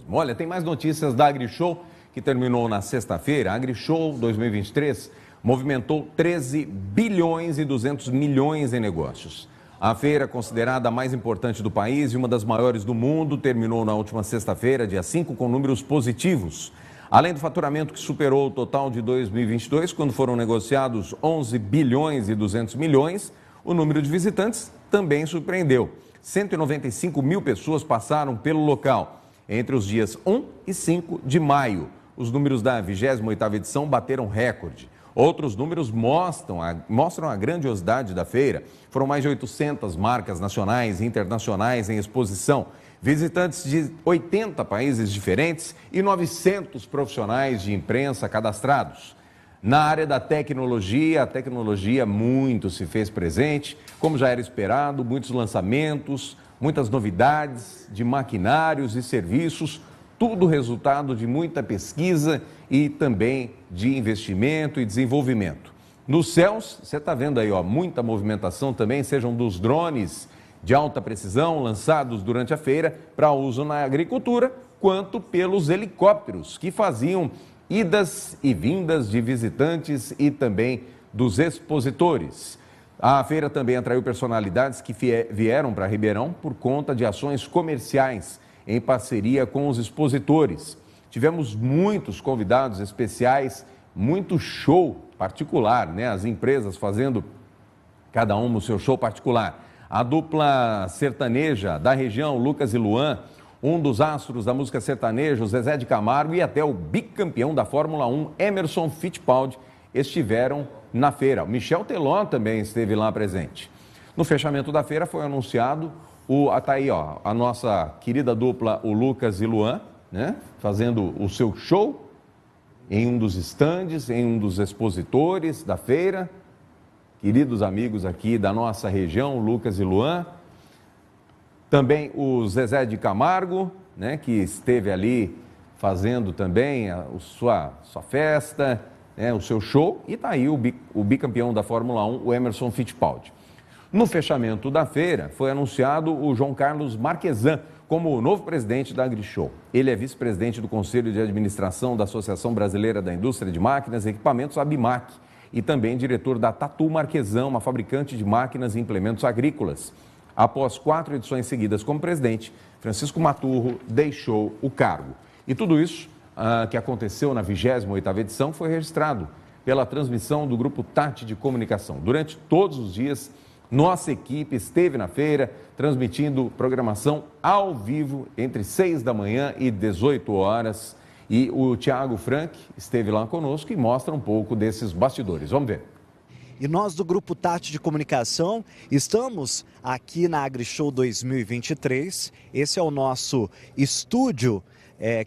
Olha, tem mais notícias da AgriShow, que terminou na sexta-feira. A AgriShow 2023 movimentou 13 bilhões e 200 milhões em negócios. A feira, considerada a mais importante do país e uma das maiores do mundo, terminou na última sexta-feira, dia 5, com números positivos. Além do faturamento que superou o total de 2022, quando foram negociados 11 bilhões e 200 milhões, o número de visitantes também surpreendeu. 195 mil pessoas passaram pelo local entre os dias 1 e 5 de maio. Os números da 28ª edição bateram recorde. Outros números mostram a grandiosidade da feira. Foram mais de 800 marcas nacionais e internacionais em exposição, visitantes de 80 países diferentes e 900 profissionais de imprensa cadastrados. Na área da tecnologia, a tecnologia muito se fez presente, como já era esperado, muitos lançamentos, muitas novidades de maquinários e serviços, tudo resultado de muita pesquisa e também de investimento e desenvolvimento. Nos céus, você está vendo aí, muita movimentação também, sejam dos drones de alta precisão lançados durante a feira para uso na agricultura, quanto pelos helicópteros que faziam idas e vindas de visitantes e também dos expositores. A feira também atraiu personalidades que vieram para Ribeirão por conta de ações comerciais em parceria com os expositores. Tivemos muitos convidados especiais, muito show particular, né? As empresas fazendo cada uma o seu show particular. A dupla sertaneja da região, Lucas e Luan, um dos astros da música sertaneja, o Zezé de Camargo, e até o bicampeão da Fórmula 1, Emerson Fittipaldi, estiveram na feira. O Michel Teló também esteve lá presente. No fechamento da feira foi anunciado tá aí, a nossa querida dupla, o Lucas e Luan, né, fazendo o seu show em um dos estandes, em um dos expositores da feira. Queridos amigos aqui da nossa região, Lucas e Luan. Também o Zezé de Camargo, né, que esteve ali fazendo também a sua festa, o seu show, e está aí o bicampeão da Fórmula 1, o Emerson Fittipaldi. No fechamento da feira, foi anunciado o João Carlos Marquesan como o novo presidente da AgriShow. Ele é vice-presidente do Conselho de Administração da Associação Brasileira da Indústria de Máquinas e Equipamentos, ABIMAQ, e também diretor da Tatu Marquesan, uma fabricante de máquinas e implementos agrícolas. Após 4 edições seguidas como presidente, Francisco Maturro deixou o cargo. E tudo isso que aconteceu na 28ª edição foi registrado pela transmissão do Grupo Tati de Comunicação. Durante todos os dias, nossa equipe esteve na feira, transmitindo programação ao vivo entre 6 da manhã e 18 horas. E o Thiago Frank esteve lá conosco e mostra um pouco desses bastidores. Vamos ver. E nós do Grupo Tati de Comunicação estamos aqui na AgriShow 2023. Esse é o nosso estúdio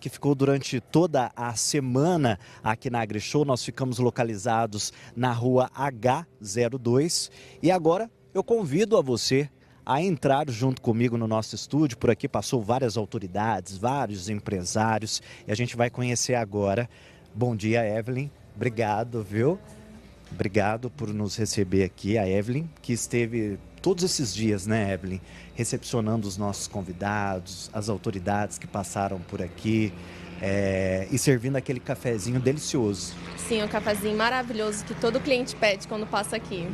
que ficou durante toda a semana aqui na AgriShow. Nós ficamos localizados na rua H02 e agora eu convido a você a entrar junto comigo no nosso estúdio. Por aqui passou várias autoridades, vários empresários e a gente vai conhecer agora. Bom dia, Evelyn. Obrigado, viu? Obrigado por nos receber aqui, a Evelyn, que esteve todos esses dias, né, Evelyn, recepcionando os nossos convidados, as autoridades que passaram por aqui e servindo aquele cafezinho delicioso. Sim, um cafezinho maravilhoso que todo cliente pede quando passa aqui.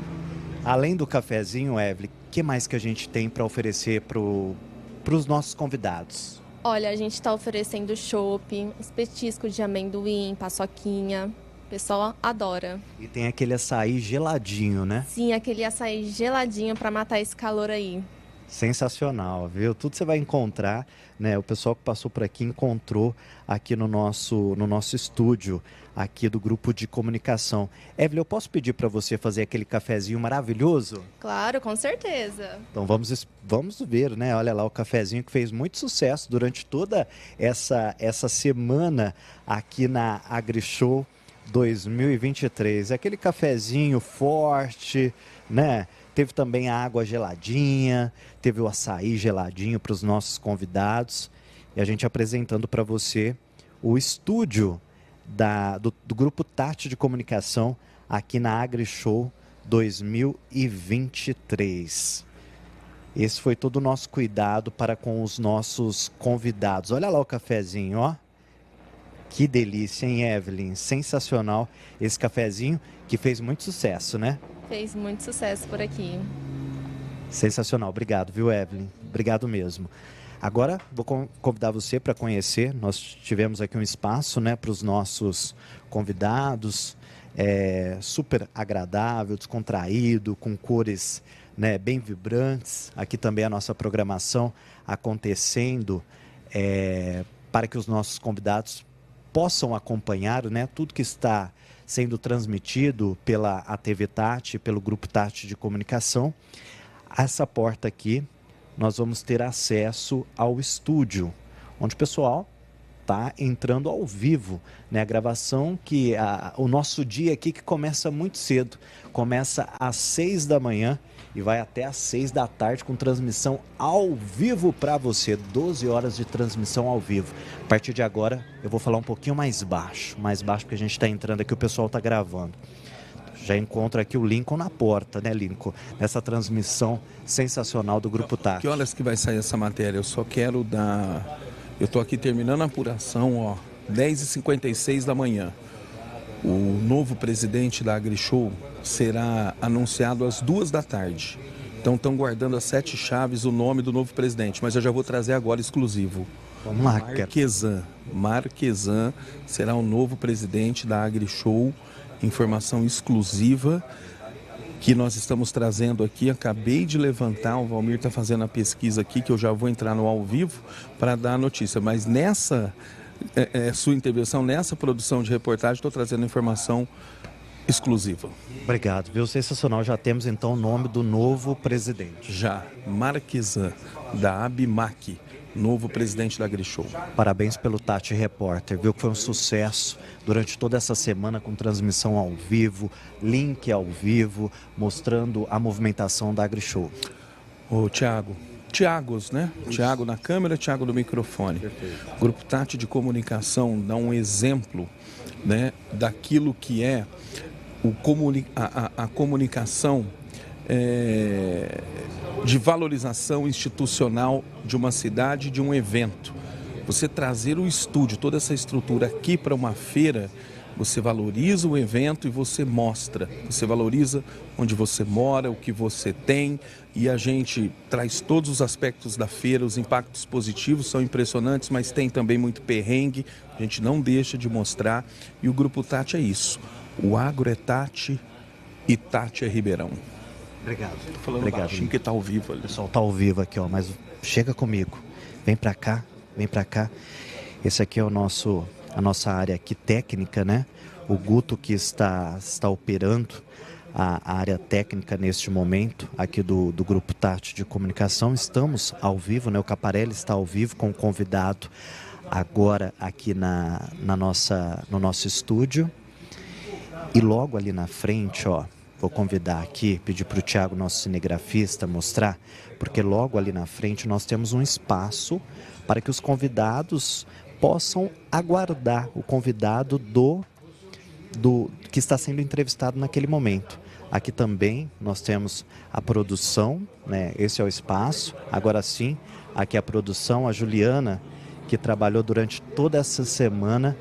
Além do cafezinho, Evelyn, o que mais que a gente tem para oferecer para os nossos convidados? Olha, a gente está oferecendo chopp, os petiscos de amendoim, paçoquinha. O pessoal adora. E tem aquele açaí geladinho, né? Sim, aquele açaí geladinho para matar esse calor aí. Sensacional, viu? Tudo você vai encontrar, né? O pessoal que passou por aqui encontrou aqui no nosso estúdio, aqui do Grupo de Comunicação. Evelyn, eu posso pedir para você fazer aquele cafezinho maravilhoso? Claro, com certeza. Então vamos ver, né? Olha lá o cafezinho que fez muito sucesso durante toda essa semana aqui na AgriShow 2023. Aquele cafezinho forte, né? Teve também a água geladinha, teve o açaí geladinho para os nossos convidados. E a gente apresentando para você o estúdio do Grupo Tati de Comunicação aqui na AgriShow 2023. Esse foi todo o nosso cuidado para com os nossos convidados. Olha lá o cafezinho, ó. Que delícia, hein, Evelyn? Sensacional esse cafezinho que fez muito sucesso, né? Fez muito sucesso por aqui. Sensacional. Obrigado, viu, Evelyn? Obrigado mesmo. Agora, vou convidar você para conhecer. Nós tivemos aqui um espaço, né, para os nossos convidados. Super agradável, descontraído, com cores, né, bem vibrantes. Aqui também a nossa programação acontecendo para que os nossos convidados possam acompanhar, né, tudo que está sendo transmitido pela TV Tati, pelo Grupo Tati de Comunicação. Essa porta aqui, nós vamos ter acesso ao estúdio, onde o pessoal está entrando ao vivo, né? A gravação o nosso dia aqui que começa muito cedo, começa às 6 da manhã e vai até às 6 da tarde com transmissão ao vivo para você, 12 horas de transmissão ao vivo. A partir de agora eu vou falar um pouquinho mais baixo porque a gente está entrando aqui, o pessoal está gravando. Já encontro aqui o Lincoln na porta, né, Lincoln? Nessa transmissão sensacional do Grupo Tati. Que horas que vai sair essa matéria? Eu só quero dar... Eu estou aqui terminando a apuração, ó, 10h56 da manhã. O novo presidente da AgriShow será anunciado às 2 da tarde. Então estão guardando as 7 chaves o nome do novo presidente, mas eu já vou trazer agora exclusivo. Vamos lá, Marquesan será o novo presidente da AgriShow. Informação exclusiva que nós estamos trazendo aqui. Acabei de levantar, o Valmir está fazendo a pesquisa aqui, que eu já vou entrar no ao vivo para dar a notícia. Mas nessa sua intervenção, nessa produção de reportagem, estou trazendo informação exclusiva. Obrigado, viu? Sensacional. Já temos então o nome do novo presidente. Já, Marquesan, da Abimac, novo presidente da AgriShow. Parabéns pelo Tati Repórter, viu que foi um sucesso durante toda essa semana com transmissão ao vivo, link ao vivo, mostrando a movimentação da AgriShow. Ô, Tiagos, né? Tiago na câmera, Tiago no microfone. Perfeito. O Grupo Tati de Comunicação dá um exemplo, né, daquilo que é a comunicação de valorização institucional de uma cidade, de um evento. Você trazer o estúdio, toda essa estrutura aqui para uma feira, você valoriza o evento e você mostra. Você valoriza onde você mora, o que você tem, e a gente traz todos os aspectos da feira. Os impactos positivos são impressionantes, mas tem também muito perrengue, a gente não deixa de mostrar. E o Grupo Tati é isso. O agro é Tati e Tati é Ribeirão. Obrigado. Tô falando baixinho que tá ao vivo ali. O pessoal tá ao vivo aqui, ó, mas chega comigo. Vem para cá, vem para cá. Esse aqui é a nossa área aqui técnica, né? O Guto que está operando a área técnica neste momento aqui do Grupo Tati de Comunicação. Estamos ao vivo, né? O Caparelli está ao vivo com o convidado agora aqui no nosso estúdio. E logo ali na frente, ó, vou convidar aqui, pedir para o Thiago, nosso cinegrafista, mostrar, porque logo ali na frente nós temos um espaço para que os convidados possam aguardar o convidado que está sendo entrevistado naquele momento. Aqui também nós temos a produção, né? Esse é o espaço. Agora sim, aqui a produção, a Juliana, que trabalhou durante toda essa semana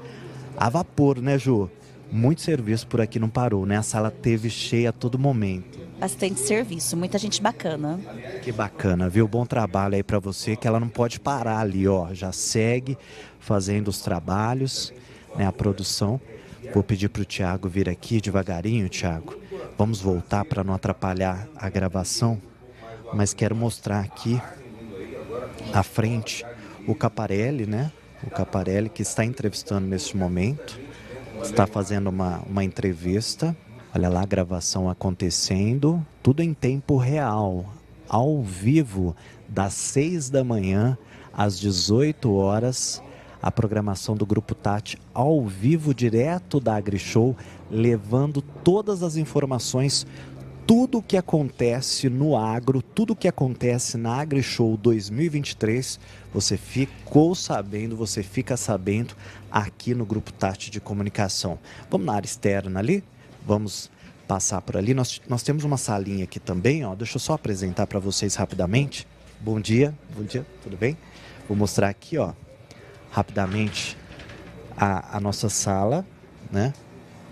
a vapor, né, Ju? Muito serviço por aqui, não parou, né? A sala teve cheia a todo momento. Bastante serviço, muita gente bacana. Que bacana, viu? Bom trabalho aí pra você, que ela não pode parar ali, ó. Já segue fazendo os trabalhos, né? A produção. Vou pedir pro Thiago vir aqui devagarinho, Thiago. Vamos voltar para não atrapalhar a gravação. Mas quero mostrar aqui à frente o Caparelli, né? O Caparelli que está entrevistando neste momento. Está fazendo uma entrevista. Olha lá a gravação acontecendo. Tudo em tempo real. Ao vivo, das 6 da manhã às 18 horas. A programação do Grupo Tati ao vivo, direto da AgriShow, levando todas as informações, tudo o que acontece no agro, tudo o que acontece na AgriShow 2023, você ficou sabendo, você fica sabendo aqui no Grupo Tati de Comunicação. Vamos na área externa ali? Vamos passar por ali. Nós temos uma salinha aqui também, ó. Deixa eu só apresentar para vocês rapidamente. Bom dia, tudo bem? Vou mostrar aqui, ó, rapidamente a nossa sala, né?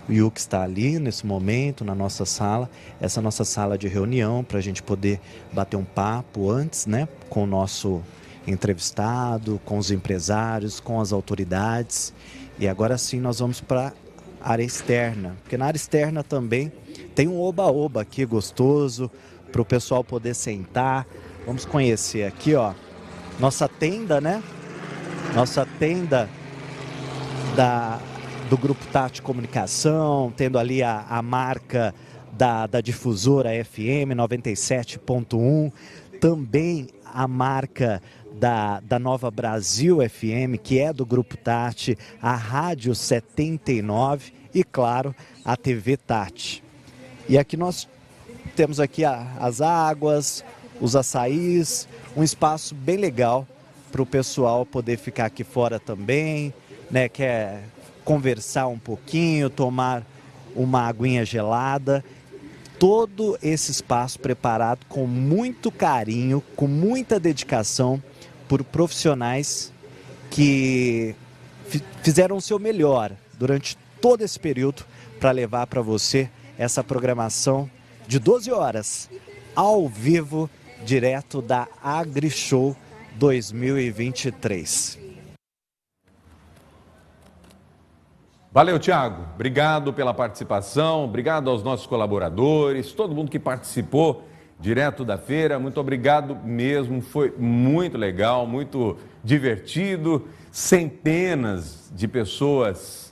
O Yuki está ali nesse momento na nossa sala, essa nossa sala de reunião para a gente poder bater um papo antes, né? Com o nosso entrevistado, com os empresários, com as autoridades. E agora sim nós vamos para a área externa, porque na área externa também tem um oba-oba aqui gostoso para o pessoal poder sentar. Vamos conhecer aqui, ó, nossa tenda, né? Nossa tenda do Grupo Tati Comunicação, tendo ali a marca da difusora FM 97.1, também a marca da Nova Brasil FM, que é do Grupo Tati, a Rádio 79 e, claro, a TV Tati. E aqui nós temos aqui as águas, os açaís, um espaço bem legal para o pessoal poder ficar aqui fora também, né? Quer conversar um pouquinho, tomar uma aguinha gelada. Todo esse espaço preparado com muito carinho, com muita dedicação por profissionais que fizeram o seu melhor durante todo esse período para levar para você essa programação de 12 horas, ao vivo, direto da AgriShow 2023. Valeu, Thiago. Obrigado pela participação, obrigado aos nossos colaboradores, todo mundo que participou direto da feira. Muito obrigado mesmo, foi muito legal, muito divertido. Centenas de pessoas,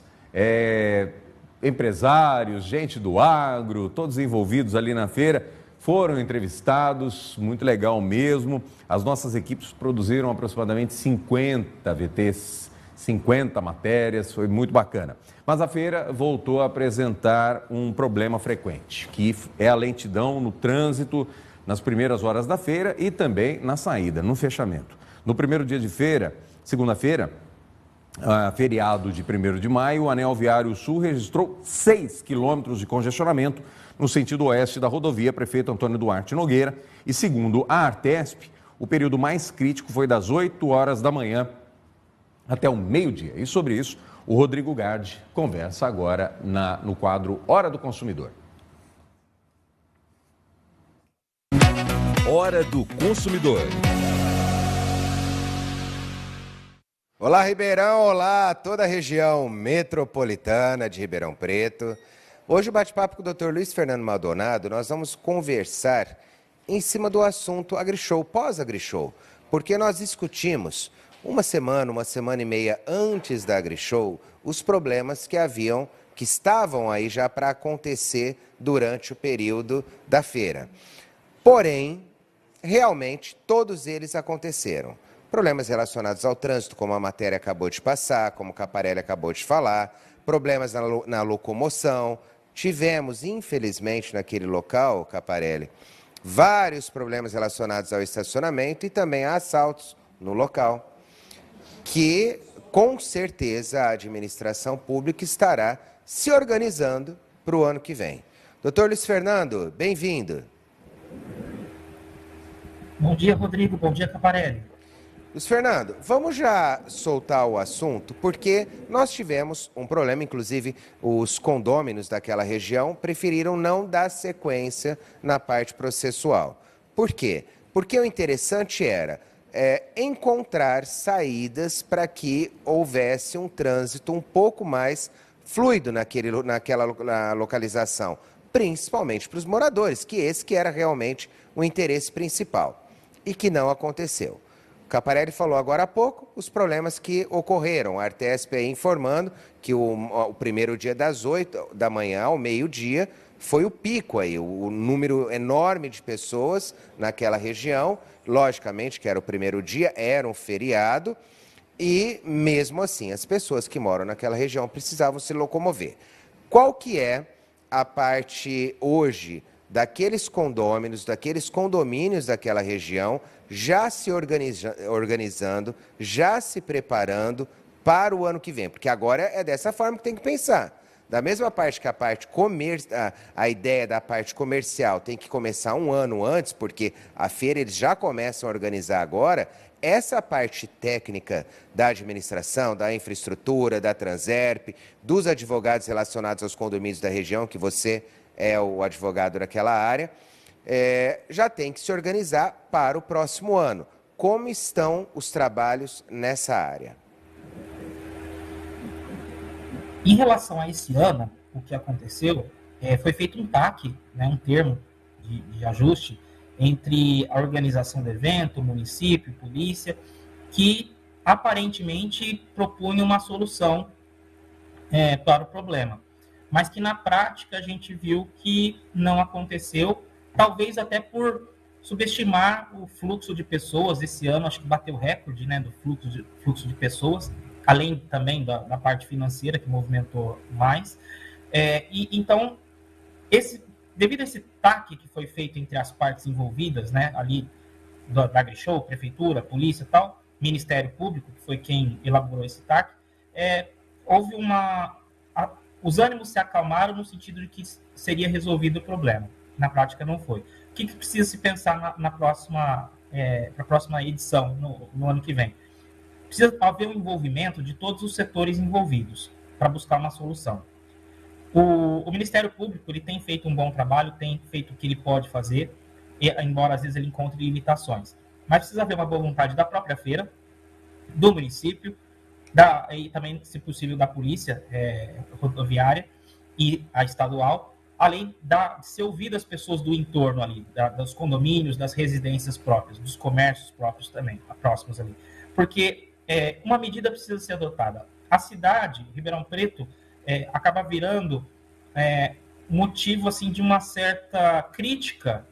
empresários, gente do agro, todos envolvidos ali na feira, foram entrevistados, muito legal mesmo. As nossas equipes produziram aproximadamente 50 VTs, 50 matérias, foi muito bacana. Mas a feira voltou a apresentar um problema frequente, que é a lentidão no trânsito nas primeiras horas da feira e também na saída, no fechamento. No primeiro dia de feira, segunda-feira, feriado de 1º de maio, o Anel Viário Sul registrou 6 quilômetros de congestionamento no sentido oeste da rodovia Prefeito Antônio Duarte Nogueira. E segundo a Artesp, o período mais crítico foi das 8 horas da manhã até o meio-dia. E sobre isso, o Rodrigo Gardi conversa agora no quadro Hora do Consumidor. Hora do Consumidor. Olá, Ribeirão, olá, toda a região metropolitana de Ribeirão Preto. Hoje o bate-papo com o Dr. Luiz Fernando Maldonado, nós vamos conversar em cima do assunto AgriShow, pós-AgriShow, porque nós discutimos uma semana e meia antes da AgriShow, os problemas que estavam aí já para acontecer durante o período da feira. Porém, realmente, todos eles aconteceram. Problemas relacionados ao trânsito, como a matéria acabou de passar, como o Caparelli acabou de falar, problemas na locomoção. Tivemos, infelizmente, naquele local, Caparelli, vários problemas relacionados ao estacionamento e também a assaltos no local, que com certeza a administração pública estará se organizando para o ano que vem. Doutor Luiz Fernando, bem-vindo. Bom dia, Rodrigo. Bom dia, Caparelli. Luiz Fernando, vamos já soltar o assunto, porque nós tivemos um problema, inclusive os condôminos daquela região preferiram não dar sequência na parte processual. Por quê? Porque o interessante era encontrar saídas para que houvesse um trânsito um pouco mais fluido naquela localização, principalmente para os moradores, que esse que era realmente o interesse principal e que não aconteceu. O Caparelli falou agora há pouco os problemas que ocorreram. A Artesp aí informando que o primeiro dia das 8 da manhã ao meio-dia foi o pico aí, o número enorme de pessoas naquela região. Logicamente que era o primeiro dia, era um feriado e mesmo assim as pessoas que moram naquela região precisavam se locomover. Qual que é a parte hoje daqueles condôminos, daqueles condomínios daquela região, já se organizando, já se preparando para o ano que vem? Porque agora é dessa forma que tem que pensar. Da mesma parte que a ideia da parte comercial tem que começar um ano antes, porque a feira eles já começam a organizar agora, essa parte técnica da administração, da infraestrutura, da Transerp, dos advogados relacionados aos condomínios da região, que você é o advogado daquela área, já tem que se organizar para o próximo ano. Como estão os trabalhos nessa área? Em relação a esse ano, o que aconteceu, foi feito um TAC, né, um termo de ajuste entre a organização do evento, o município, polícia, que aparentemente propunha uma solução para o problema, mas que na prática a gente viu que não aconteceu, talvez até por subestimar o fluxo de pessoas. Esse ano acho que bateu recorde, né, do fluxo de pessoas, além também da parte financeira, que movimentou mais. Então, devido a esse TAC que foi feito entre as partes envolvidas, né, ali da AgriShow, Prefeitura, Polícia e tal, Ministério Público, que foi quem elaborou esse TAC, houve os ânimos se acalmaram no sentido de que seria resolvido o problema. Na prática, não foi. O que precisa se pensar na próxima edição, no ano que vem? Precisa haver um envolvimento de todos os setores envolvidos para buscar uma solução. O Ministério Público ele tem feito um bom trabalho, tem feito o que ele pode fazer, embora às vezes ele encontre limitações. Mas precisa haver uma boa vontade da própria feira, do município, e também, se possível, da polícia rodoviária e a estadual, além de ser ouvido as pessoas do entorno ali, dos condomínios, das residências próprias, dos comércios próprios também, próximos ali. Porque uma medida precisa ser adotada. A cidade, Ribeirão Preto, acaba virando motivo assim, de uma certa crítica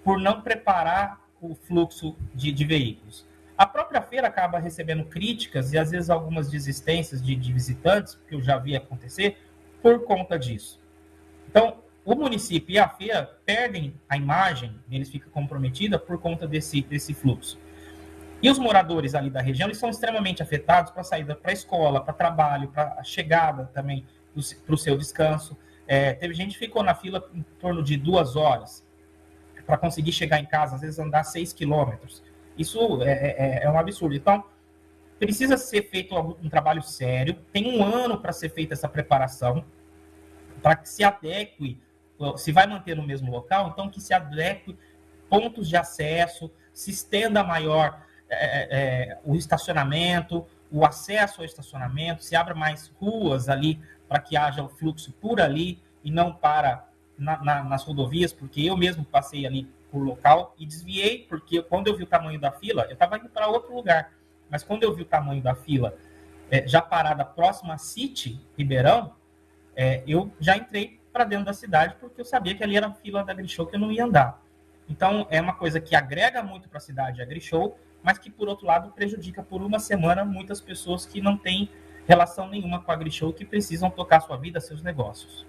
por não preparar o fluxo de veículos. A própria feira acaba recebendo críticas e, às vezes, algumas desistências de visitantes, que eu já vi acontecer, por conta disso. Então, o município e a feira perdem a imagem, eles ficam comprometida por conta desse fluxo. E os moradores ali da região, eles são extremamente afetados para a saída para a escola, para trabalho, para a chegada também para o seu descanso. Teve gente que ficou na fila em torno de 2 horas para conseguir chegar em casa, às vezes andar 6 quilômetros. Isso é um absurdo. Então, precisa ser feito um trabalho sério, tem um ano para ser feita essa preparação, para que se adeque, se vai manter no mesmo local, então que se adeque pontos de acesso, se estenda maior o estacionamento, o acesso ao estacionamento, se abra mais ruas ali para que haja o fluxo por ali e não nas rodovias, porque eu mesmo passei ali por local e desviei, porque quando eu vi o tamanho da fila, eu estava indo para outro lugar, mas quando eu vi o tamanho da fila já parada próxima a City, Ribeirão, eu já entrei para dentro da cidade, porque eu sabia que ali era a fila da AgriShow que eu não ia andar. Então, é uma coisa que agrega muito para a cidade a AgriShow, mas que, por outro lado, prejudica por uma semana muitas pessoas que não têm relação nenhuma com a AgriShow, que precisam tocar sua vida, seus negócios.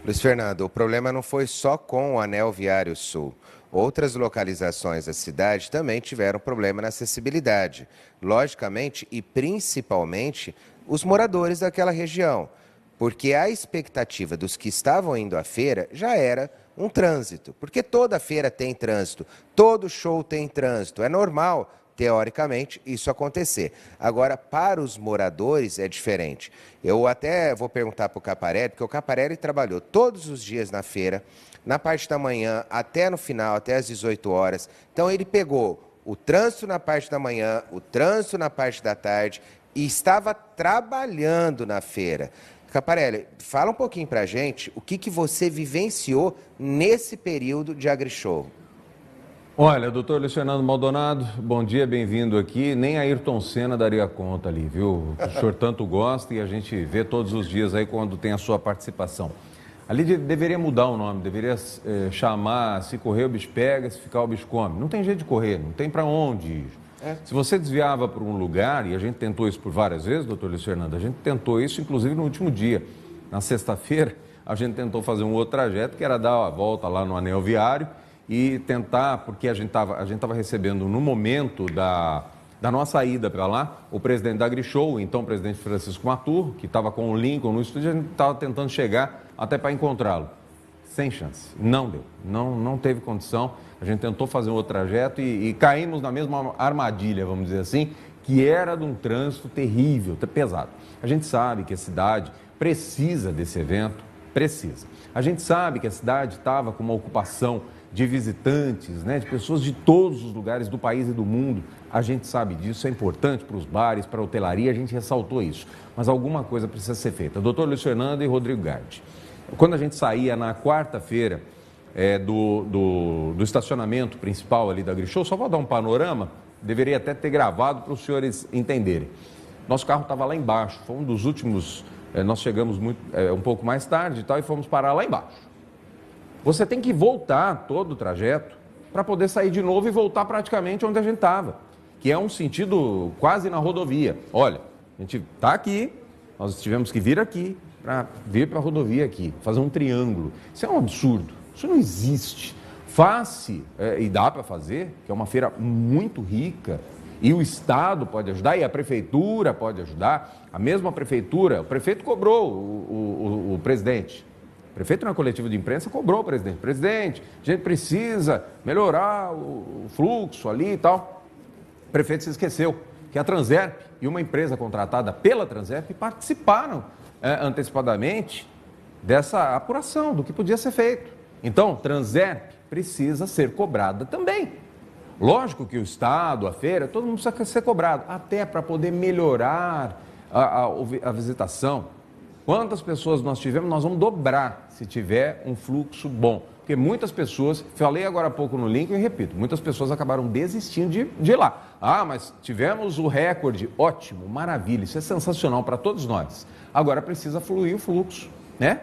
Luiz Fernando, o problema não foi só com o Anel Viário Sul. Outras localizações da cidade também tiveram problema na acessibilidade. Logicamente e principalmente os moradores daquela região, porque a expectativa dos que estavam indo à feira já era um trânsito, porque toda feira tem trânsito, todo show tem trânsito, é normal, teoricamente, isso acontecer. Agora, para os moradores é diferente. Eu até vou perguntar para o Caparelli, porque o Caparelli trabalhou todos os dias na feira, na parte da manhã até no final, até às 18 horas. Então, ele pegou o trânsito na parte da manhã, o trânsito na parte da tarde e estava trabalhando na feira. Caparelli, fala um pouquinho para a gente o que você vivenciou nesse período de AgriShow. Olha, doutor Luiz Fernando Maldonado, bom dia, bem-vindo aqui. Nem Ayrton Senna daria conta ali, viu? O senhor tanto gosta e a gente vê todos os dias aí quando tem a sua participação. Ali deveria mudar o nome, deveria chamar se correr o bicho pega, se ficar o bicho come. Não tem jeito de correr, não tem para onde ir. Se você desviava para um lugar, e a gente tentou isso por várias vezes, doutor Luiz Fernando, a gente tentou isso inclusive no último dia. Na sexta-feira, a gente tentou fazer um outro trajeto, que era dar a volta lá no Anel Viário, e tentar, porque a gente estava recebendo no momento da Da nossa ida para lá, o presidente da AgriShow, então o presidente Francisco Maturro, que estava com o Lincoln no estúdio, a gente estava tentando chegar até para encontrá-lo. Sem chance. Não deu. Não teve condição. A gente tentou fazer um outro trajeto e caímos na mesma armadilha, vamos dizer assim, que era de um trânsito terrível, pesado. A gente sabe que a cidade precisa desse evento, precisa. A gente sabe que a cidade estava com uma ocupação de visitantes, né, de pessoas de todos os lugares do país e do mundo. A gente sabe disso, é importante para os bares, para a hotelaria, a gente ressaltou isso. Mas alguma coisa precisa ser feita. Doutor Luiz Fernando e Rodrigo Gardi. Quando a gente saía na quarta-feira do estacionamento principal ali da AgriShow, só vou dar um panorama, deveria até ter gravado para os senhores entenderem. Nosso carro estava lá embaixo, foi um dos últimos, nós chegamos um pouco mais tarde e tal, e fomos parar lá embaixo. Você tem que voltar todo o trajeto para poder sair de novo e voltar praticamente onde a gente estava, que é um sentido quase na rodovia. Olha, a gente está aqui, nós tivemos que vir aqui, para vir para a rodovia aqui, fazer um triângulo. Isso é um absurdo, isso não existe. Faça, e dá para fazer, que é uma feira muito rica, e o Estado pode ajudar, e a Prefeitura pode ajudar. A mesma Prefeitura, o prefeito cobrou o presidente. O prefeito na coletiva de imprensa cobrou o presidente. Presidente, a gente precisa melhorar o fluxo ali e tal. O prefeito se esqueceu que a Transerp e uma empresa contratada pela Transerp participaram antecipadamente dessa apuração do que podia ser feito. Então, Transerp precisa ser cobrada também. Lógico que o Estado, a feira, todo mundo precisa ser cobrado, até para poder melhorar a visitação. Quantas pessoas nós tivemos, nós vamos dobrar se tiver um fluxo bom. Porque muitas pessoas, falei agora há pouco no Lincoln e repito, muitas pessoas acabaram desistindo de ir lá. Ah, mas tivemos o recorde, ótimo, maravilha, isso é sensacional para todos nós. Agora precisa fluir o fluxo, né?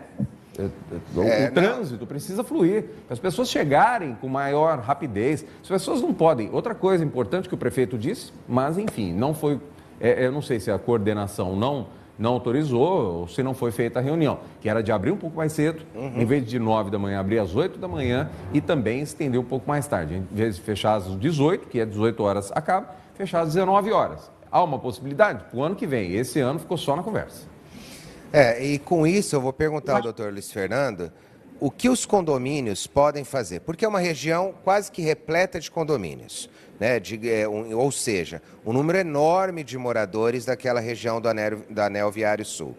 O trânsito precisa fluir, para as pessoas chegarem com maior rapidez. As pessoas não podem. Outra coisa importante que o prefeito disse, mas enfim, não foi, eu não sei se a coordenação não autorizou ou se não foi feita a reunião, que era de abrir um pouco mais cedo, em vez de 9 da manhã, abrir às 8 da manhã e também estender um pouco mais tarde. Em vez de fechar às 18, que é 18 horas acaba, fechar às 19 horas. Há uma possibilidade para o ano que vem. Esse ano ficou só na conversa. E com isso eu vou perguntar ao doutor Luiz Fernando o que os condomínios podem fazer, porque é uma região quase que repleta de condomínios, né? Ou seja, um número enorme de moradores daquela região do Anel Viário Sul.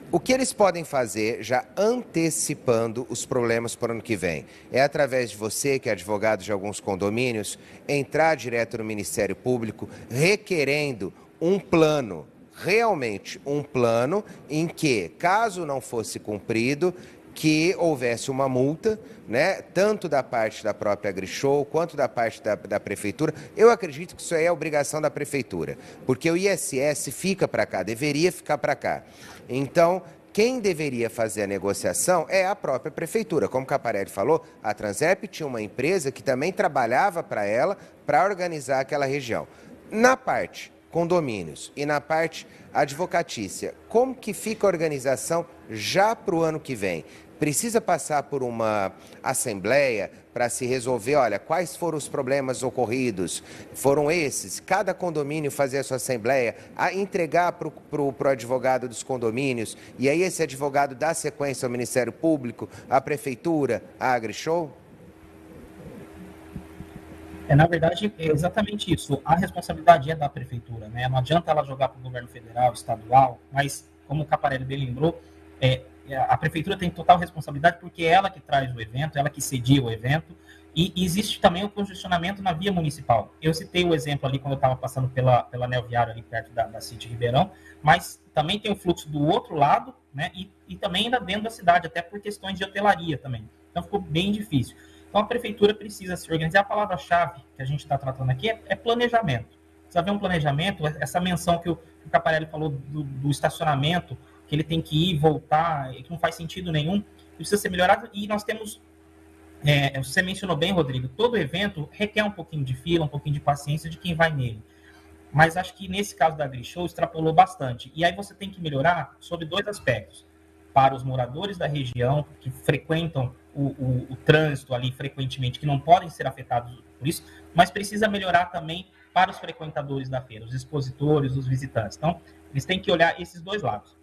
O que eles podem fazer, já antecipando os problemas para o ano que vem? É através de você, que é advogado de alguns condomínios, entrar direto no Ministério Público requerendo um plano, realmente um plano em que, caso não fosse cumprido, que houvesse uma multa, né, tanto da parte da própria AgriShow quanto da parte da Prefeitura. Eu acredito que isso aí é obrigação da Prefeitura, porque o ISS fica para cá, deveria ficar para cá. Então, quem deveria fazer a negociação é a própria Prefeitura. Como o Caparelli falou, a Transerp tinha uma empresa que também trabalhava para ela, para organizar aquela região. Na parte condomínios e na parte advocatícia, como que fica a organização já para o ano que vem? Precisa passar por uma assembleia para se resolver, olha, quais foram os problemas ocorridos? Foram esses? Cada condomínio fazer a sua assembleia, entregar para o advogado dos condomínios, e aí esse advogado dá sequência ao Ministério Público, à Prefeitura, à AgriShow? Na verdade, é exatamente isso. A responsabilidade é da Prefeitura, né? Não adianta ela jogar para o governo federal, estadual, mas, como o Caparelli bem lembrou, a Prefeitura tem total responsabilidade porque é ela que traz o evento, ela que cedia o evento, e existe também o congestionamento na via municipal. Eu citei o exemplo ali quando eu estava passando pela Anel Viário, ali perto da City Ribeirão, mas também tem o fluxo do outro lado, né? E também ainda dentro da cidade, até por questões de hotelaria também. Então ficou bem difícil. Então, a Prefeitura precisa se organizar. A palavra-chave que a gente está tratando aqui é planejamento. Precisa haver um planejamento, essa menção que o Caparelli falou do estacionamento, que ele tem que ir, voltar, que não faz sentido nenhum, precisa ser melhorado. E nós temos, você mencionou bem, Rodrigo, todo evento requer um pouquinho de fila, um pouquinho de paciência de quem vai nele. Mas acho que nesse caso da AgriShow extrapolou bastante. E aí você tem que melhorar sobre dois aspectos. Para os moradores da região que frequentam o trânsito ali frequentemente, que não podem ser afetados por isso, mas precisa melhorar também para os frequentadores da feira, os expositores, os visitantes. Então, eles têm que olhar esses dois lados.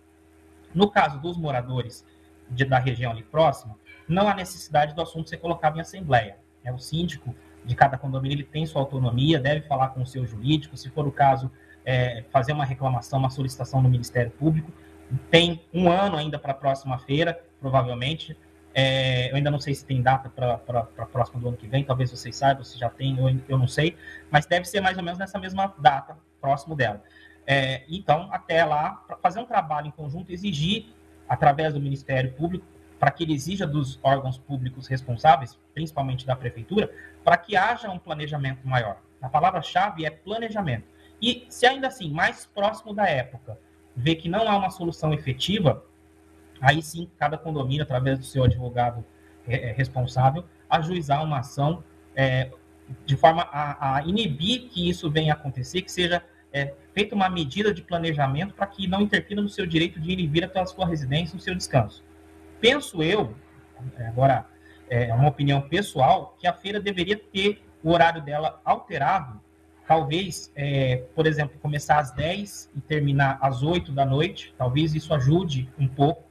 No caso dos moradores da região ali próxima, não há necessidade do assunto ser colocado em assembleia. O síndico de cada condomínio ele tem sua autonomia, deve falar com o seu jurídico, se for o caso, fazer uma reclamação, uma solicitação no Ministério Público. Tem um ano ainda para a próxima feira, provavelmente. Eu ainda não sei se tem data para a próxima do ano que vem, talvez vocês saibam, se já tem, eu não sei, mas deve ser mais ou menos nessa mesma data, próximo dela. Então, até lá, para fazer um trabalho em conjunto, exigir, através do Ministério Público, para que ele exija dos órgãos públicos responsáveis, principalmente da Prefeitura, para que haja um planejamento maior. A palavra-chave é planejamento. E, se ainda assim, mais próximo da época, ver que não há uma solução efetiva, aí sim, cada condomínio, através do seu advogado responsável, ajuizar uma ação de forma a inibir que isso venha a acontecer, que seja feita uma medida de planejamento para que não interfira no seu direito de ir e vir até a sua residência, no seu descanso. Penso eu, agora é uma opinião pessoal, que a feira deveria ter o horário dela alterado, talvez, por exemplo, começar às 10 e terminar às 8 da noite, talvez isso ajude um pouco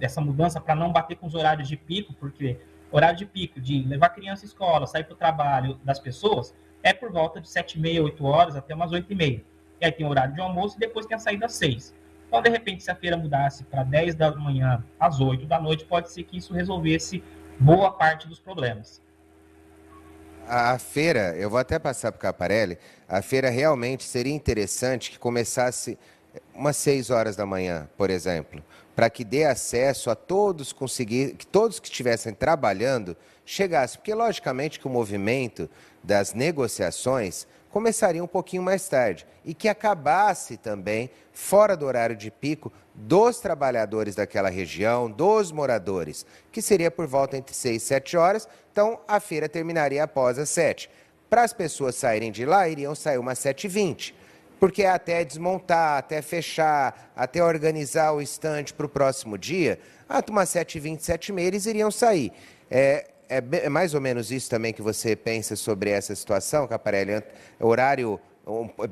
essa mudança para não bater com os horários de pico, porque horário de pico de levar criança à escola, sair para o trabalho das pessoas, é por volta de 7h30, 8 horas, até umas 8h30. E aí tem o horário de almoço e depois tem a saída às 6. Então, de repente, se a feira mudasse para 10 da manhã às 8 da noite, pode ser que isso resolvesse boa parte dos problemas. A feira, eu vou até passar para o Caparelli, a feira realmente seria interessante que começasse umas 6 horas da manhã, por exemplo, para que dê acesso a todos, que todos que estivessem trabalhando chegassem, porque logicamente que o movimento das negociações começaria um pouquinho mais tarde e que acabasse também fora do horário de pico dos trabalhadores daquela região, dos moradores, que seria por volta entre 6 e 7 horas, então a feira terminaria após as 7. Para as pessoas saírem de lá, iriam sair umas 7h20, porque até desmontar, até fechar, até organizar o estande para o próximo dia, umas 7h20, 7h30 eles iriam sair. É mais ou menos isso também que você pensa sobre essa situação, Caparelli? Horário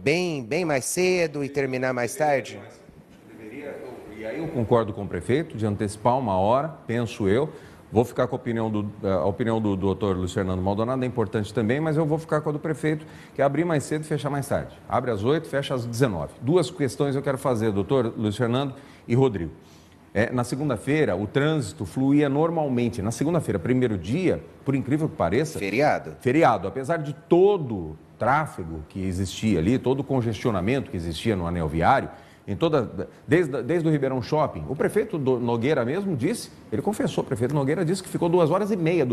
bem mais cedo e terminar mais tarde? E aí eu concordo com o prefeito de antecipar uma hora, penso eu. Vou ficar com a opinião do doutor Luiz Fernando Maldonado, é importante também, mas eu vou ficar com a do prefeito, que é abrir mais cedo e fechar mais tarde. Abre às 8, fecha às 19. Duas questões eu quero fazer, doutor Luiz Fernando e Rodrigo. Na segunda-feira, o trânsito fluía normalmente. Na segunda-feira, primeiro dia, por incrível que pareça... Feriado. Apesar de todo o tráfego que existia ali, todo o congestionamento que existia no anel viário, desde o Ribeirão Shopping, o prefeito Nogueira mesmo disse, ele confessou, o prefeito Nogueira disse que ficou 2h30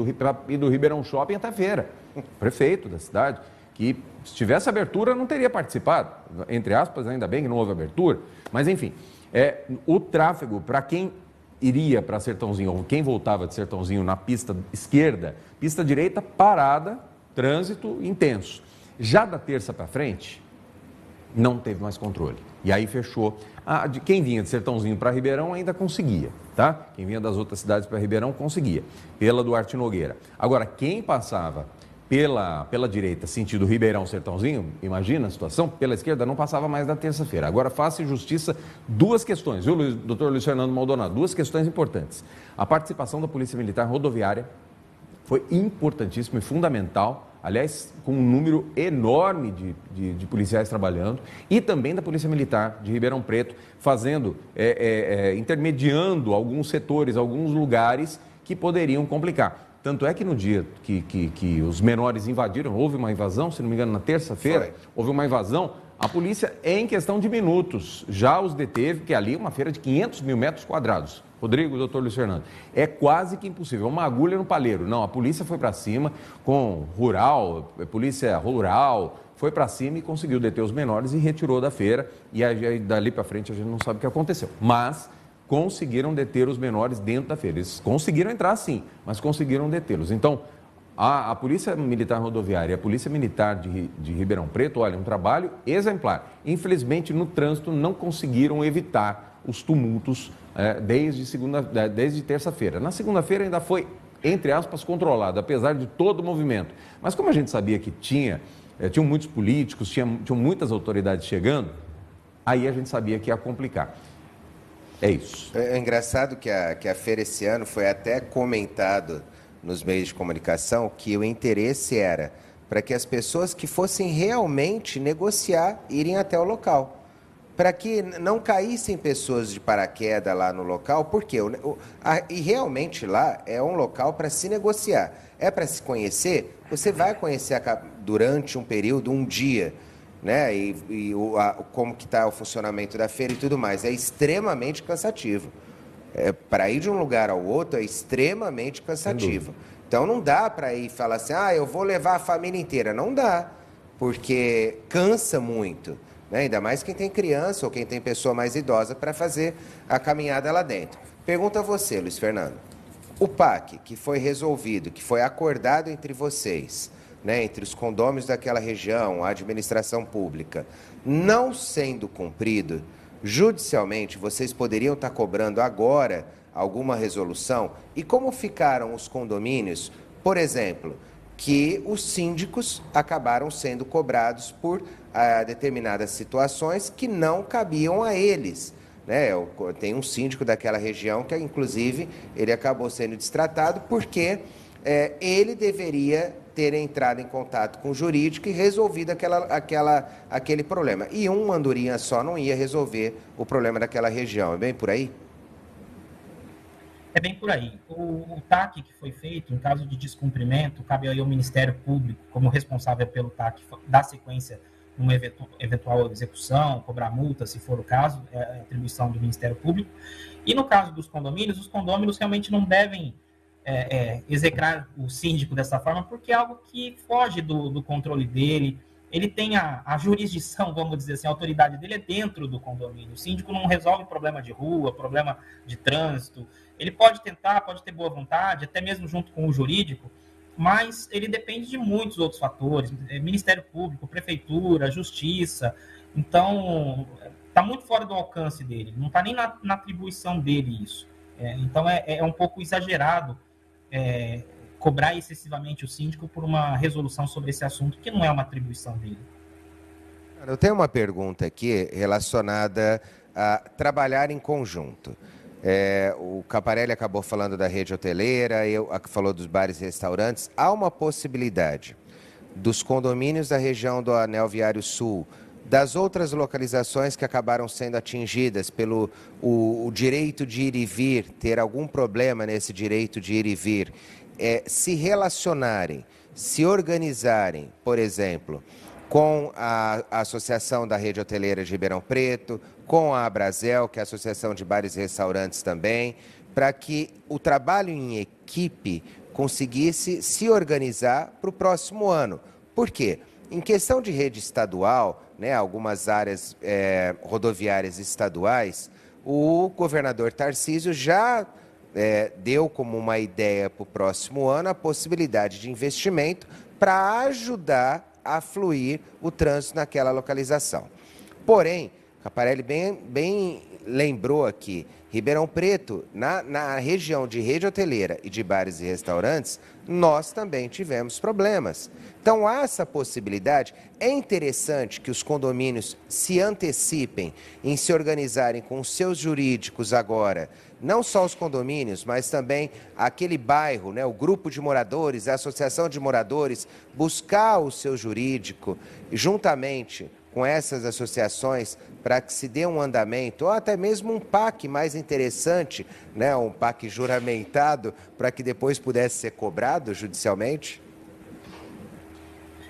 do Ribeirão Shopping até a feira. O prefeito da cidade, que se tivesse abertura não teria participado. Entre aspas, ainda bem que não houve abertura, mas enfim... o tráfego, para quem iria para Sertãozinho, ou quem voltava de Sertãozinho na pista esquerda, pista direita parada, trânsito intenso. Já da terça para frente, não teve mais controle. E aí fechou. Quem vinha de Sertãozinho para Ribeirão ainda conseguia, tá? Quem vinha das outras cidades para Ribeirão conseguia, pela Duarte Nogueira. Agora, quem passava pela direita, sentido Ribeirão Sertãozinho, imagina a situação, pela esquerda não passava mais da terça-feira. Agora, faça justiça, duas questões, viu, doutor Luiz Fernando Maldonado? Duas questões importantes. A participação da Polícia Militar Rodoviária foi importantíssima e fundamental, aliás, com um número enorme de policiais trabalhando, e também da Polícia Militar de Ribeirão Preto, fazendo, intermediando alguns setores, alguns lugares que poderiam complicar. Tanto é que no dia que os menores invadiram, houve uma invasão, se não me engano, na terça-feira, houve uma invasão, a polícia, em questão de minutos, já os deteve, que ali é uma feira de 500 mil metros quadrados. Rodrigo, doutor Luiz Fernando, é quase que impossível, é uma agulha no palheiro. Não, a polícia foi para cima com polícia rural, foi para cima e conseguiu deter os menores e retirou da feira. E aí, dali para frente a gente não sabe o que aconteceu. Mas conseguiram deter os menores dentro da feira. Eles conseguiram entrar sim, mas conseguiram detê-los. Então, a Polícia Militar Rodoviária e a Polícia Militar de Ribeirão Preto, olha, um trabalho exemplar. Infelizmente, no trânsito, não conseguiram evitar os tumultos desde terça-feira. Na segunda-feira ainda foi, entre aspas, controlado, apesar de todo o movimento. Mas como a gente sabia que tinha tinham muitos políticos, tinham muitas autoridades chegando, aí a gente sabia que ia complicar. É isso. É engraçado que a feira esse ano foi até comentado nos meios de comunicação que o interesse era para que as pessoas que fossem realmente negociar irem até o local. Para que não caíssem pessoas de paraquedas lá no local, porque e realmente lá é um local para se negociar, é para se conhecer. Você vai conhecer durante um período, um dia, né? Como que está o funcionamento da feira e tudo mais. É extremamente cansativo. Para ir de um lugar ao outro é extremamente cansativo. Então não dá para ir falar assim, eu vou levar a família inteira. Não dá, porque cansa muito. Né? Ainda mais quem tem criança ou quem tem pessoa mais idosa para fazer a caminhada lá dentro. Pergunto a você, Luiz Fernando. O PAC que foi resolvido, que foi acordado entre vocês, né, entre os condôminos daquela região, a administração pública, não sendo cumprido, judicialmente, vocês poderiam estar cobrando agora alguma resolução? E como ficaram os condomínios, por exemplo, que os síndicos acabaram sendo cobrados por determinadas situações que não cabiam a eles. Né? Tem um síndico daquela região que, inclusive, ele acabou sendo destratado porque ele deveria ter entrado em contato com o jurídico e resolvido aquele problema. E uma andorinha só não ia resolver o problema daquela região. É bem por aí? É bem por aí. O TAC que foi feito, em caso de descumprimento, cabe aí ao Ministério Público, como responsável pelo TAC, dar sequência numa eventual execução, cobrar multa, se for o caso, é a atribuição do Ministério Público. E no caso dos condomínios, os condôminos realmente não devem execrar o síndico dessa forma, porque é algo que foge do controle dele. Ele tem a jurisdição, vamos dizer assim, a autoridade dele é dentro do condomínio. O síndico não resolve problema de rua, problema de trânsito. Ele pode tentar, pode ter boa vontade, até mesmo junto com o jurídico, mas ele depende de muitos outros fatores, Ministério Público, Prefeitura, Justiça. Então, está muito fora do alcance dele, não está nem na atribuição dele isso. Então, é um pouco exagerado cobrar excessivamente o síndico por uma resolução sobre esse assunto, que não é uma atribuição dele. Eu tenho uma pergunta aqui relacionada a trabalhar em conjunto. O Caparelli acabou falando da rede hoteleira, falou dos bares e restaurantes. Há uma possibilidade dos condomínios da região do Anel Viário Sul, das outras localizações que acabaram sendo atingidas pelo o direito de ir e vir, ter algum problema nesse direito de ir e vir, se relacionarem, se organizarem, por exemplo, com a Associação da Rede Hoteleira de Ribeirão Preto, com a Abrazel, que é a Associação de Bares e Restaurantes também, para que o trabalho em equipe conseguisse se organizar para o próximo ano. Por quê? Em questão de rede estadual, né, algumas áreas rodoviárias estaduais, o governador Tarcísio já deu como uma ideia para o próximo ano a possibilidade de investimento para ajudar a fluir o trânsito naquela localização. Porém, Caparelli bem lembrou aqui, Ribeirão Preto, na região de rede hoteleira e de bares e restaurantes, nós também tivemos problemas. Então, há essa possibilidade. É interessante que os condomínios se antecipem em se organizarem com os seus jurídicos agora, não só os condomínios, mas também aquele bairro, né, o grupo de moradores, a associação de moradores, buscar o seu jurídico juntamente com essas associações para que se dê um andamento, ou até mesmo um PAC mais interessante, né, um PAC juramentado, para que depois pudesse ser cobrado judicialmente?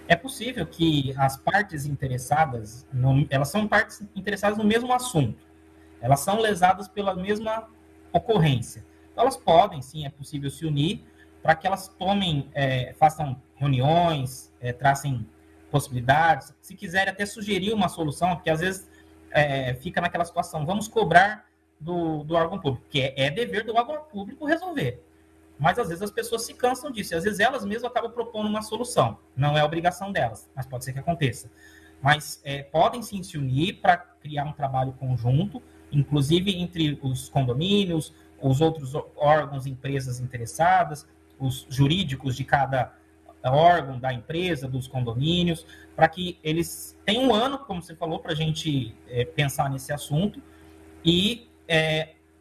É possível que as partes interessadas, elas são partes interessadas no mesmo assunto, elas são lesadas pela mesma ocorrência. Então, elas podem, sim, é possível se unir para que elas façam reuniões, tracem possibilidades, se quiserem até sugerir uma solução, porque às vezes fica naquela situação, vamos cobrar do órgão público, que é dever do órgão público resolver. Mas às vezes as pessoas se cansam disso, e às vezes elas mesmas acabam propondo uma solução. Não é obrigação delas, mas pode ser que aconteça. Mas podem sim se unir para criar um trabalho conjunto, inclusive entre os condomínios, os outros órgãos, empresas interessadas, os jurídicos de cada órgão da empresa, dos condomínios, para que eles tenham um ano, como você falou, para a gente pensar nesse assunto. E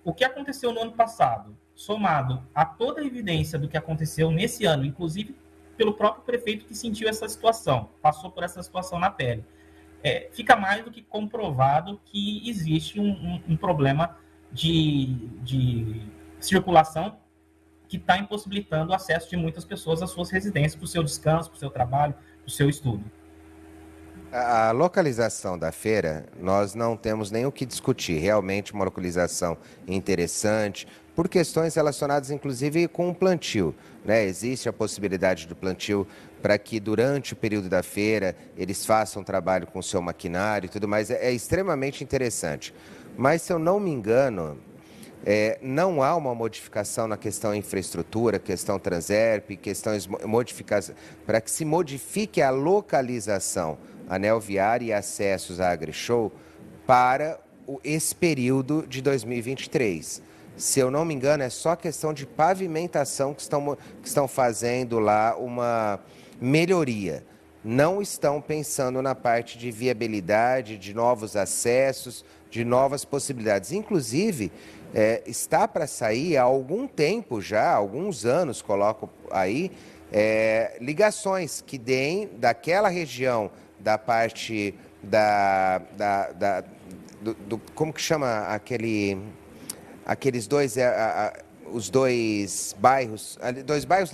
o que aconteceu no ano passado, somado a toda a evidência do que aconteceu nesse ano, inclusive pelo próprio prefeito que sentiu essa situação, passou por essa situação na pele, fica mais do que comprovado que existe um problema de circulação que está impossibilitando o acesso de muitas pessoas às suas residências, para o seu descanso, para o seu trabalho, para o seu estudo. A localização da feira, nós não temos nem o que discutir. Realmente uma localização interessante, por questões relacionadas inclusive com o plantio, né? Existe a possibilidade do plantio para que durante o período da feira eles façam trabalho com o seu maquinário e tudo mais. É extremamente interessante. Mas, se eu não me engano, não há uma modificação na questão infraestrutura, questão Transerp, questões modificadas, para que se modifique a localização, anel viário e acessos à AgriShow para esse período de 2023. Se eu não me engano, é só questão de pavimentação que estão fazendo lá uma melhoria. Não estão pensando na parte de viabilidade, de novos acessos, de novas possibilidades. Inclusive, está para sair há algum tempo já, alguns anos, coloco aí, ligações que deem daquela região, da parte como que chama aqueles dois, os dois bairros,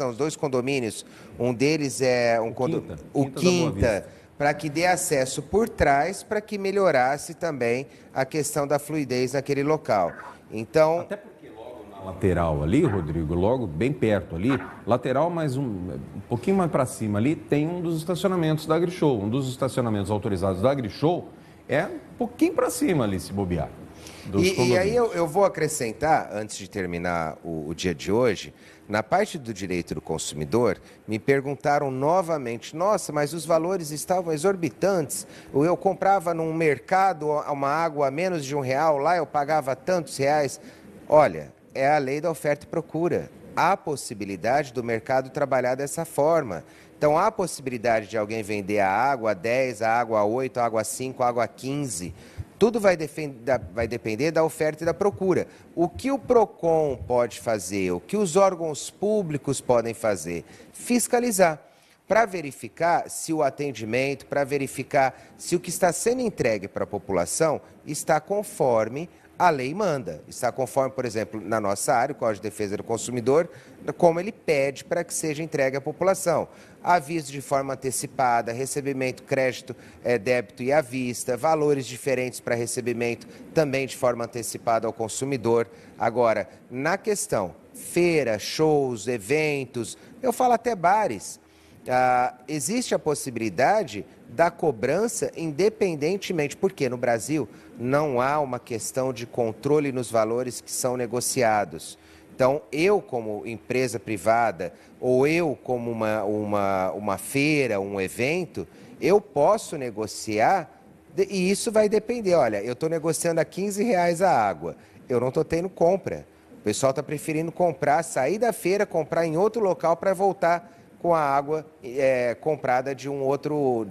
os dois condomínios, um deles é o Quinta, para que dê acesso por trás, para que melhorasse também a questão da fluidez naquele local. Então, até porque logo na lateral ali, Rodrigo, logo bem perto ali, lateral mais um pouquinho mais para cima ali, tem um dos estacionamentos da AgriShow. Um dos estacionamentos autorizados da AgriShow é um pouquinho para cima ali, se bobear. E aí eu vou acrescentar, antes de terminar o dia de hoje, na parte do direito do consumidor, me perguntaram novamente, nossa, mas os valores estavam exorbitantes, eu comprava num mercado uma água a menos de R$1, lá eu pagava tantos reais. Olha, é a lei da oferta e procura. Há possibilidade do mercado trabalhar dessa forma. Então, há possibilidade de alguém vender a água a 10, a água a 8, a água a 5, a água a 15. Tudo vai depender da oferta e da procura. O que o PROCON pode fazer, o que os órgãos públicos podem fazer? Fiscalizar, para verificar se o atendimento, para verificar se o que está sendo entregue para a população está conforme a lei manda. Está conforme, por exemplo, na nossa área, o Código de Defesa do Consumidor, como ele pede para que seja entregue à população. Aviso de forma antecipada, recebimento, crédito, débito e à vista, valores diferentes para recebimento também de forma antecipada ao consumidor. Agora, na questão feira, shows, eventos, eu falo até bares, existe a possibilidade da cobrança independentemente, porque no Brasil não há uma questão de controle nos valores que são negociados. Então, eu como empresa privada, ou eu como uma feira, um evento, eu posso negociar, e isso vai depender. Olha, eu estou negociando a R$15 a água, eu não estou tendo compra. O pessoal está preferindo comprar, sair da feira, comprar em outro local para voltar com a água comprada de um outro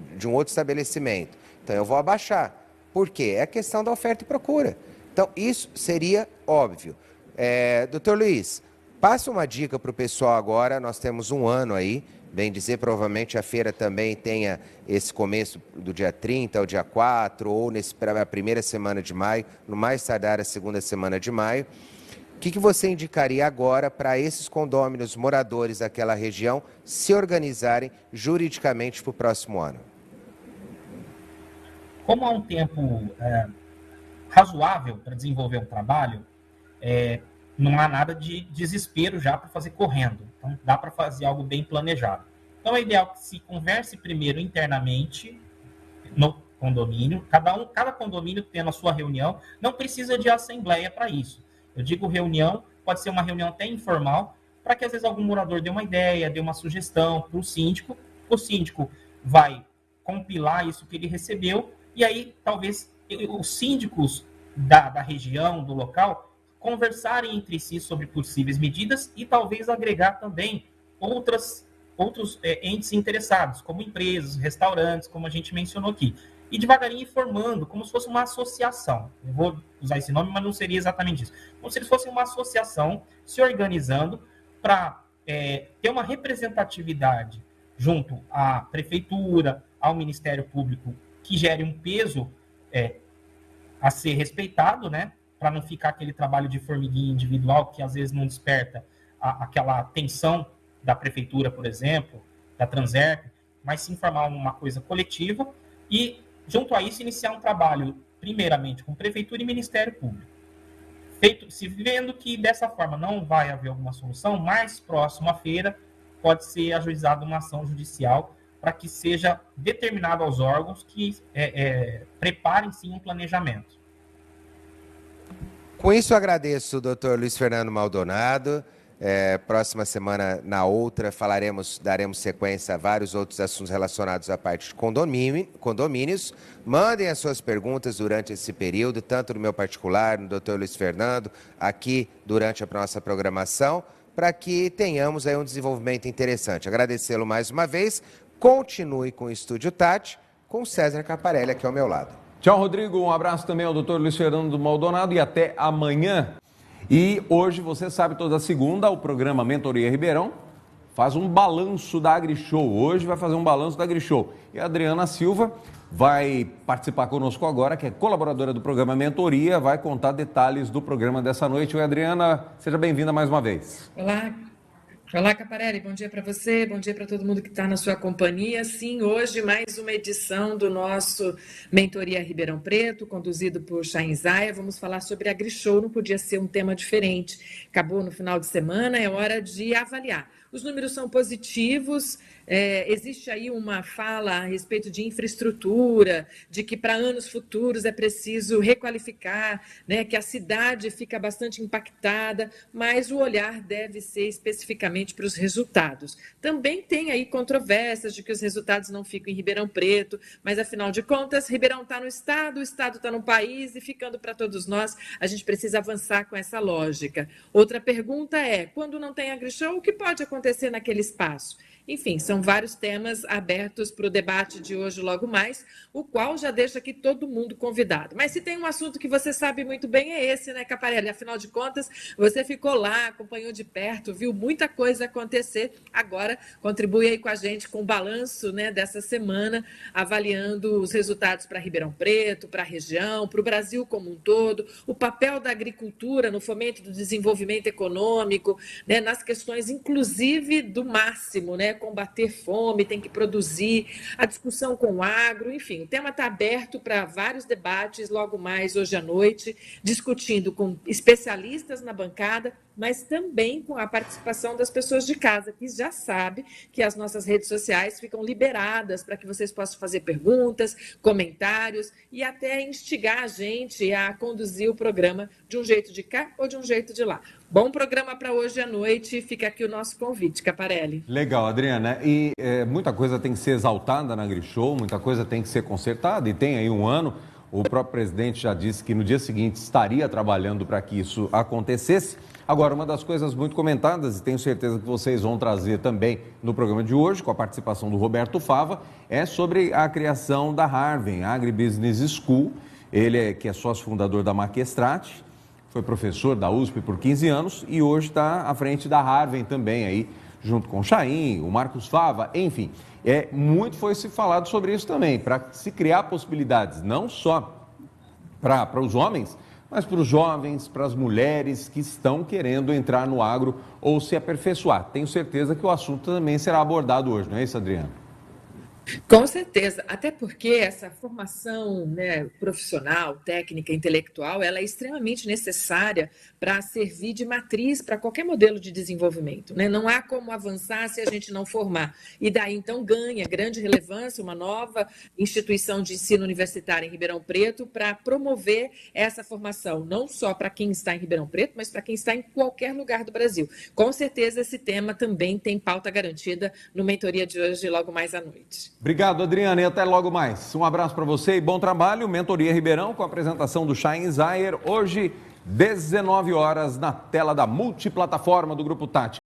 estabelecimento. Então, eu vou abaixar. Por quê? É questão da oferta e procura. Então, isso seria óbvio. Doutor Luiz, passa uma dica para o pessoal agora, nós temos um ano aí, bem dizer, provavelmente a feira também tenha esse começo do dia 30 ao dia 4, ou na primeira semana de maio, no mais tardar a segunda semana de maio. O que você indicaria agora para esses condôminos moradores daquela região se organizarem juridicamente para o próximo ano? Como há um tempo razoável para desenvolver um trabalho, não há nada de desespero já para fazer correndo. Então, dá para fazer algo bem planejado. Então, é ideal que se converse primeiro internamente no condomínio, cada condomínio tendo a sua reunião, não precisa de assembleia para isso. Eu digo reunião, pode ser uma reunião até informal, para que às vezes algum morador dê uma ideia, dê uma sugestão para o síndico vai compilar isso que ele recebeu, e aí talvez os síndicos da região, do local, conversarem entre si sobre possíveis medidas e talvez agregar também outras outros entes interessados, como empresas, restaurantes, como a gente mencionou aqui. E devagarinho ir formando, como se fosse uma associação. Eu vou usar esse nome, mas não seria exatamente isso. Como se fosse uma associação se organizando para ter uma representatividade junto à prefeitura, ao Ministério Público, que gere um peso a ser respeitado, né? Para não ficar aquele trabalho de formiguinha individual que às vezes não desperta aquela atenção da prefeitura, por exemplo, da Transerp, mas sim formar uma coisa coletiva e, junto a isso, iniciar um trabalho, primeiramente, com prefeitura e Ministério Público. Se vendo que dessa forma não vai haver alguma solução, mais próximo à feira pode ser ajuizada uma ação judicial para que seja determinado aos órgãos que preparem sim um planejamento. Com isso, agradeço o Dr. Luiz Fernando Maldonado. Próxima semana, na outra, daremos sequência a vários outros assuntos relacionados à parte de condomínios. Mandem as suas perguntas durante esse período, tanto no meu particular, no Dr. Luiz Fernando, aqui durante a nossa programação, para que tenhamos aí um desenvolvimento interessante. Agradecê-lo mais uma vez. Continue com o Estúdio Tati, com César Caparelli aqui ao meu lado. Tchau, Rodrigo. Um abraço também ao Dr. Luiz Fernando Maldonado e até amanhã. E hoje, você sabe, toda segunda, o programa Mentoria Ribeirão faz um balanço da AgriShow. Hoje vai fazer um balanço da AgriShow. E a Adriana Silva vai participar conosco agora, que é colaboradora do programa Mentoria, vai contar detalhes do programa dessa noite. Oi, Adriana, seja bem-vinda mais uma vez. Olá, Caparelli, bom dia para você, bom dia para todo mundo que está na sua companhia. Sim, hoje mais uma edição do nosso Mentoria Ribeirão Preto, conduzido por Chain Zaia. Vamos falar sobre AgriShow, não podia ser um tema diferente. Acabou no final de semana, é hora de avaliar. Os números são positivos, existe aí uma fala a respeito de infraestrutura, de que para anos futuros é preciso requalificar, né, que a cidade fica bastante impactada, mas o olhar deve ser especificamente para os resultados. Também tem aí controvérsias de que os resultados não ficam em Ribeirão Preto, mas afinal de contas, Ribeirão está no estado, o estado está no país e ficando para todos nós, a gente precisa avançar com essa lógica. Outra pergunta é, quando não tem AgriShow, o que pode acontecer naquele espaço? Enfim, são vários temas abertos para o debate de hoje logo mais, o qual já deixa aqui todo mundo convidado. Mas se tem um assunto que você sabe muito bem é esse, né, Caparelli? Afinal de contas, você ficou lá, acompanhou de perto, viu muita coisa acontecer. Agora, contribui aí com a gente com o balanço, né, dessa semana, avaliando os resultados para Ribeirão Preto, para a região, para o Brasil como um todo, o papel da agricultura no fomento do desenvolvimento econômico, né, nas questões, inclusive, do máximo, né? Combater fome, tem que produzir, a discussão com o agro, enfim, o tema está aberto para vários debates logo mais hoje à noite, discutindo com especialistas na bancada, mas também com a participação das pessoas de casa, que já sabe que as nossas redes sociais ficam liberadas para que vocês possam fazer perguntas, comentários e até instigar a gente a conduzir o programa de um jeito de cá ou de um jeito de lá. Bom programa para hoje à noite, fica aqui o nosso convite, Caparelli. Legal, Adriana, e muita coisa tem que ser exaltada na AgriShow, muita coisa tem que ser consertada, e tem aí um ano, o próprio presidente já disse que no dia seguinte estaria trabalhando para que isso acontecesse. Agora, uma das coisas muito comentadas, e tenho certeza que vocês vão trazer também no programa de hoje, com a participação do Roberto Fava, é sobre a criação da Harvey Agribusiness School. Ele que é sócio fundador da Maquestrate, foi professor da USP por 15 anos e hoje está à frente da Harvey também, aí, junto com o Chain, o Marcos Fava, enfim. Muito foi se falado sobre isso também, para se criar possibilidades, não só para os homens, mas para os jovens, para as mulheres que estão querendo entrar no agro ou se aperfeiçoar. Tenho certeza que o assunto também será abordado hoje, não é isso, Adriana? Com certeza, até porque essa formação, né, profissional, técnica, intelectual, ela é extremamente necessária para servir de matriz para qualquer modelo de desenvolvimento, né? Não há como avançar se a gente não formar. E daí, então, ganha grande relevância uma nova instituição de ensino universitário em Ribeirão Preto para promover essa formação, não só para quem está em Ribeirão Preto, mas para quem está em qualquer lugar do Brasil. Com certeza, esse tema também tem pauta garantida no Mentoria de hoje, logo mais à noite. Obrigado, Adriana, e até logo mais. Um abraço para você e bom trabalho. Mentoria Ribeirão com a apresentação do Chain Zaia, hoje, 19 horas, na tela da multiplataforma do Grupo Tati.